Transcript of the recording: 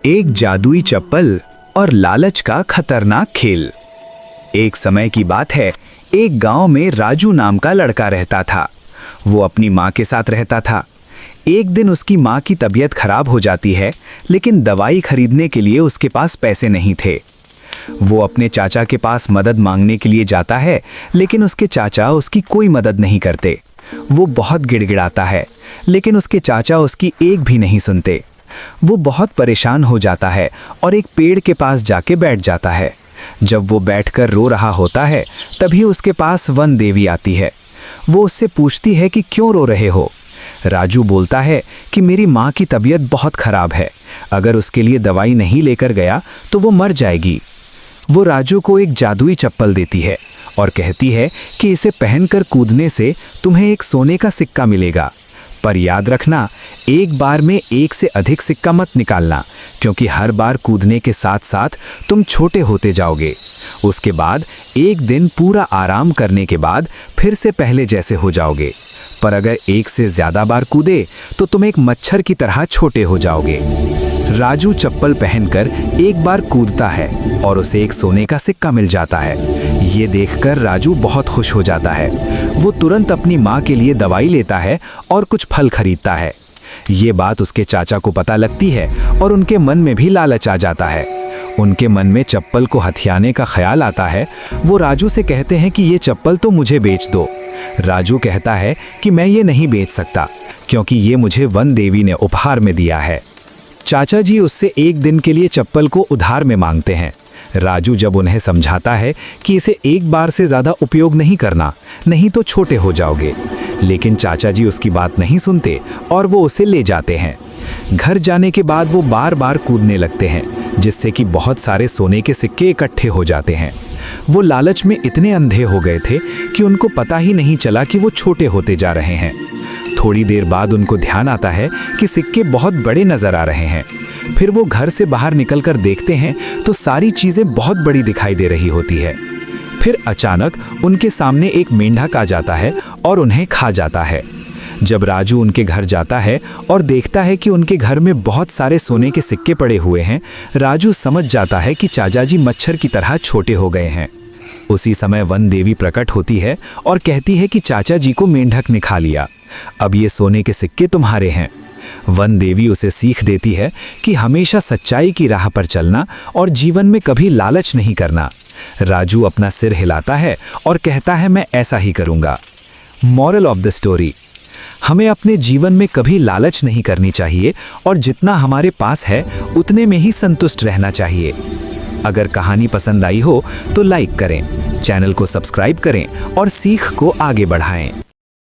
एक जादुई चप्पल और लालच का खतरनाक खेल। एक समय की बात है, एक गांव में राजू नाम का लड़का रहता था। वो अपनी माँ के साथ रहता था। एक दिन उसकी माँ की तबीयत खराब हो जाती है, लेकिन दवाई खरीदने के लिए उसके पास पैसे नहीं थे। वो अपने चाचा के पास मदद मांगने के लिए जाता है, लेकिन उसके चाचा उसकी कोई मदद नहीं करते। वो बहुत गिड़गिड़ाता है, लेकिन उसके चाचा उसकी एक भी नहीं सुनते। वो बहुत परेशान हो जाता है और एक पेड़ के पास जाके बैठ जाता है। जब वो बैठकर रो रहा होता है, तभी उसके पास वन देवी आती है। वो उससे पूछती है कि क्यों रो रहे हो। राजू बोलता है कि मेरी माँ की तबीयत बहुत खराब है, अगर उसके लिए दवाई नहीं लेकर गया तो वो मर जाएगी। वो राजू को एक जादुई चप्पल देती है और कहती है कि इसे पहनकर कूदने से तुम्हें एक सोने का सिक्का मिलेगा, पर याद रखना, एक बार में एक से अधिक सिक्का मत निकालना, क्योंकि हर बार कूदने के साथ साथ तुम छोटे होते जाओगे। उसके बाद एक दिन पूरा आराम करने के बाद फिर से पहले जैसे हो जाओगे, पर अगर एक से ज्यादा बार कूदे तो तुम एक मच्छर की तरह छोटे हो जाओगे। राजू चप्पल पहनकर एक बार कूदता है और उसे एक सोने का सिक्का मिल जाता है। ये देखकर राजू बहुत खुश हो जाता है। वो तुरंत अपनी माँ के लिए दवाई लेता है और कुछ फल खरीदता है। ये बात उसके चाचा को पता लगती है और उनके मन में भी लालच आ जाता है। उनके मन में चप्पल को हथियाने का ख्याल आता है। वो राजू से कहते हैं कि ये चप्पल तो मुझे बेच दो। राजू कहता है कि मैं ये नहीं बेच सकता, क्योंकि ये मुझे वन देवी ने उपहार में दिया है। चाचा जी उससे एक दिन के लिए चप्पल को उधार में मांगते हैं। राजू जब उन्हें समझाता है कि इसे एक बार से ज़्यादा उपयोग नहीं करना, नहीं तो छोटे हो जाओगे, लेकिन चाचा जी उसकी बात नहीं सुनते और वो उसे ले जाते हैं। घर जाने के बाद वो बार बार कूदने लगते हैं, जिससे कि बहुत सारे सोने के सिक्के इकट्ठे हो जाते हैं। वो लालच में इतने अंधे हो गए थे कि उनको पता ही नहीं चला कि वो छोटे होते जा रहे हैं। थोड़ी देर बाद उनको ध्यान आता है कि सिक्के बहुत बड़े नजर आ रहे हैं। फिर वो घर से बाहर निकलकर देखते हैं तो सारी चीजें बहुत बड़ी दिखाई दे रही होती है। फिर अचानक उनके सामने एक मेंढक आ जाता है और उन्हें खा जाता है। जब राजू उनके घर जाता है और देखता है कि उनके घर में बहुत सारे सोने के सिक्के पड़े हुए हैं, राजू समझ जाता है कि चाचा जी मच्छर की तरह छोटे हो गए हैं। उसी समय वन देवी प्रकट होती है और कहती है कि चाचा जी को मेंढक ने खा लिया, अब ये सोने के सिक्के तुम्हारे हैं। वन देवी उसे सीख देती है कि हमेशा सच्चाई की राह पर चलना और जीवन में कभी लालच नहीं करना। राजू अपना सिर हिलाता है और कहता है मैं ऐसा ही करूँगा। मॉरल ऑफ द स्टोरी, हमें अपने जीवन में कभी लालच नहीं करनी चाहिए और जितना हमारे पास है उतने में ही संतुष्ट रहना चाहिए। अगर कहानी पसंद आई हो तो लाइक करें, चैनल को सब्सक्राइब करें और सीख को आगे बढ़ाएं।